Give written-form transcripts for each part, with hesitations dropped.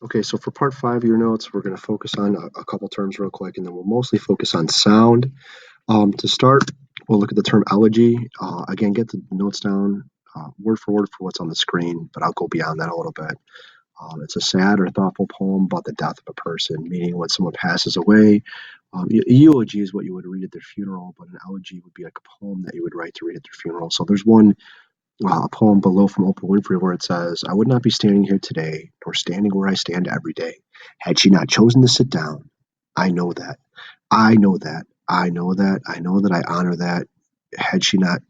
Okay, so for part 5 of your notes, we're going to focus on a couple terms real quick, and then we'll mostly focus on sound. To start, we'll look at the term elegy. Again, get the notes down word for word for what's on the screen, but I'll go beyond that a little bit. It's a sad or thoughtful poem about the death of a person, meaning when someone passes away. A eulogy is what you would read at their funeral, but an elegy would be like a poem that you would write to read at their funeral. So there's one a poem below from Oprah Winfrey where it says, I would not be standing here today, nor standing where I stand every day, had she not chosen to sit down. I know that. I know that. I know that. I know that I honor that. Had she not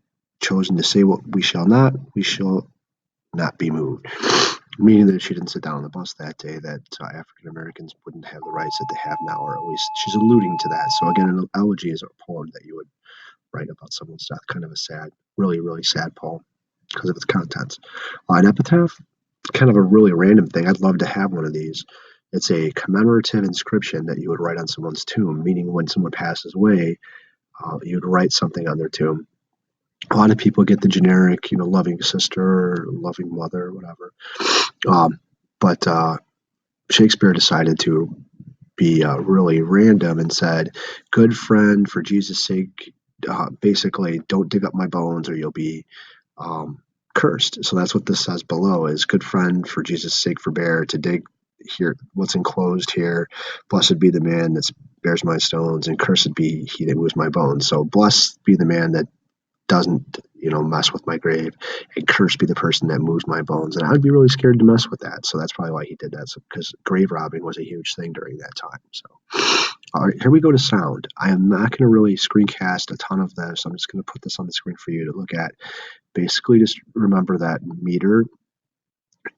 chosen to say what we shall not be moved. Meaning that if she didn't sit down on the bus that day, that African Americans wouldn't have the rights that they have now, or at least she's alluding to that. So again, an elegy is a poem that you would write about someone's death, kind of a sad, really, really sad poem because of its contents. An epitaph, kind of a really random thing. I'd love to have one of these. It's a commemorative inscription that you would write on someone's tomb, meaning when someone passes away, you'd write something on their tomb. A lot of people get the generic, loving sister, loving mother, whatever. But Shakespeare decided to be really random and said, "Good friend, for Jesus' sake, basically, don't dig up my bones or you'll be um, cursed." So that's what this says below: is good friend, for Jesus' sake, forbear to dig here what's enclosed here. Blessed be the man that bears my stones, and cursed be he that moves my bones. So blessed be the man that doesn't mess with my grave, and cursed be the person that moves my bones. And I'd be really scared to mess with that. So that's probably why he did that, because grave robbing was a huge thing during that time. So all right, here we go to sound. I am not going to really screencast a ton of this. I'm just going to put this on the screen for you to look at. Basically, just remember that meter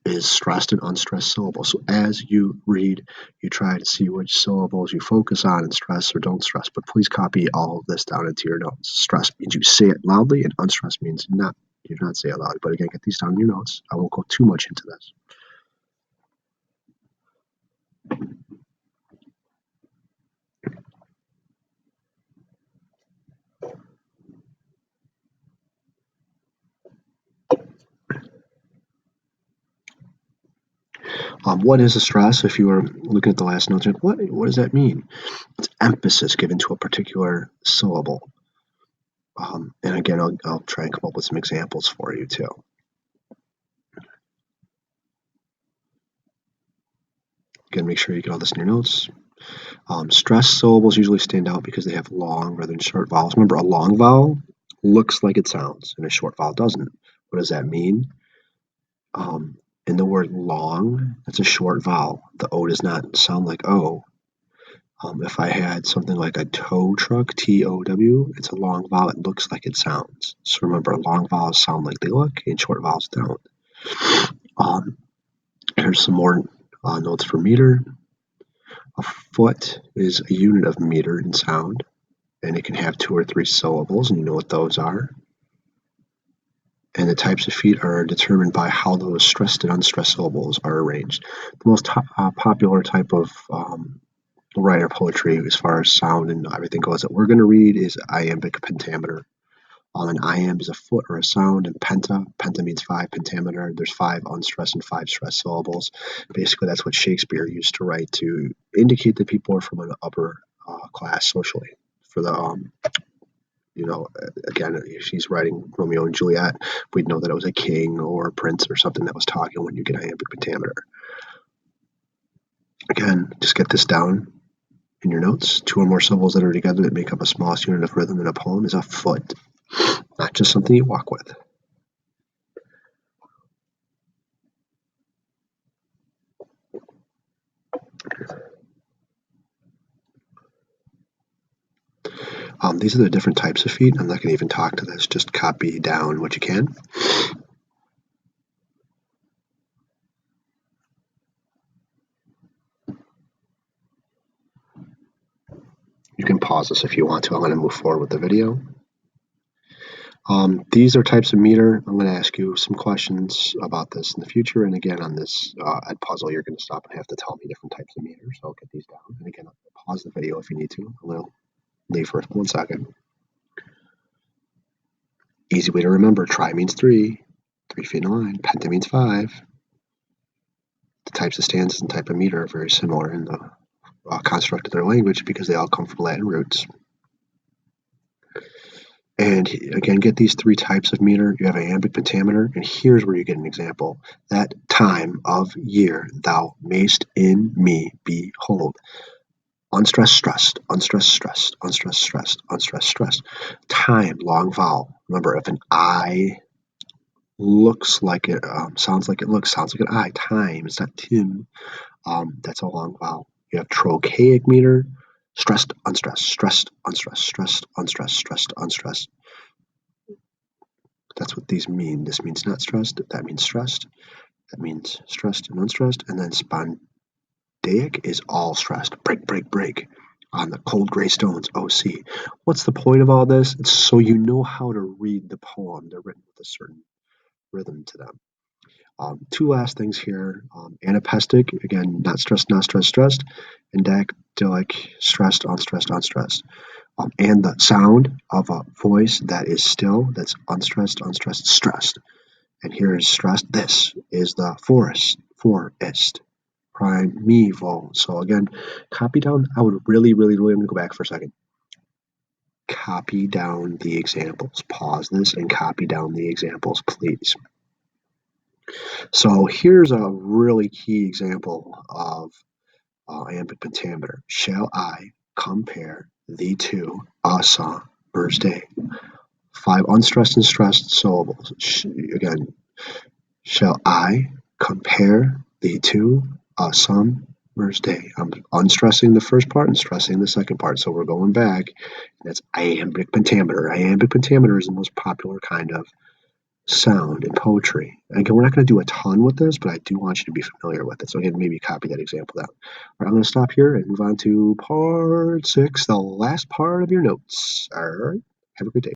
is stressed and unstressed syllables. So as you read, you try to see which syllables you focus on and stress or don't stress. But please copy all of this down into your notes. Stress means you say it loudly, and unstressed means you do not say it loudly. But again, get these down in your notes. I won't go too much into this. What is a stress? If you were looking at the last notes, what does that mean? It's emphasis given to a particular syllable. And again, I'll try and come up with some examples for you too. Again, make sure you get all this in your notes. Stressed syllables usually stand out because they have long rather than short vowels. Remember, a long vowel looks like it sounds, and a short vowel doesn't. What does that mean? In the word long, it's a short vowel. The O does not sound like O. If I had something like a tow truck, TOW, it's a long vowel. It looks like it sounds. So remember, long vowels sound like they look, and short vowels don't. Here's some more notes for meter. A foot is a unit of meter in sound, and it can have 2 or 3 syllables, and you know what those are. And the types of feet are determined by how those stressed and unstressed syllables are arranged. The most popular type of writer poetry as far as sound and everything goes that we're going to read is iambic pentameter. An iamb is a foot or a sound, and penta means 5, pentameter, there's 5 unstressed and 5 stressed syllables. Basically, that's what Shakespeare used to write to indicate that people are from an upper class socially. For the again, if he's writing Romeo and Juliet, we'd know that it was a king or a prince or something that was talking when you get iambic pentameter. Again, just get this down in your notes. 2 or more syllables that are together that make up a smallest unit of rhythm in a poem is a foot, not just something you walk with. These are the different types of feet. I'm not going to even talk to this. Just copy down what you can. You can pause this if you want to. I'm going to move forward with the video. These are types of meter. I'm going to ask you some questions about this in the future. And again, on this Edpuzzle, you're going to stop and have to tell me different types of meters. So I'll get these down. And again, I'll pause the video if you need to. I'm going to leave for 1 second. Easy way to remember. Tri means 3. 3 feet in a line. Penta means 5. types of stanzas and type of meter are very similar in the construct of their language because they all come from Latin roots. And again, get these three types of meter. You have iambic pentameter, and here's where you get an example. That time of year thou mayst in me behold. Unstressed, stressed, unstressed, stressed, unstressed, stressed, unstressed, stressed. Time, long vowel. Remember, if an I looks like it, sounds like an I. Time, it's not Tim. That's a long vowel. You have trochaic meter, stressed, unstressed, stressed, unstressed, stressed, unstressed, stressed, unstressed. That's what these mean. This means not stressed. That means stressed. That means stressed and unstressed. And then spondaic is all stressed. Break, break, break. On the cold gray stones, OC. What's the point of all this? It's so you know how to read the poem. They're written with a certain rhythm to them. Two last things here. Anapestic, again, not stressed, not stressed, stressed. And dactylic, stressed, unstressed, unstressed. And the sound of a voice that is still, that's unstressed, unstressed, stressed. And here is stressed. This is the forest, primeval. So again, copy down. I would really, I'm going to go back for a second. Copy down the examples. Pause this and copy down the examples, please. So here's a really key example of iambic pentameter. Shall I compare the two a summer's day? 5 unstressed and stressed syllables. Again, shall I compare the two a summer's day? I'm unstressing the first part and stressing the second part. So we're going back. That's iambic pentameter. Iambic pentameter is the most popular kind of sound in poetry. And again, we're not going to do a ton with this, but I do want you to be familiar with it. So again, maybe copy that example down. All right, I'm going to stop here and move on to part 6, the last part of your notes. All right, have a good day.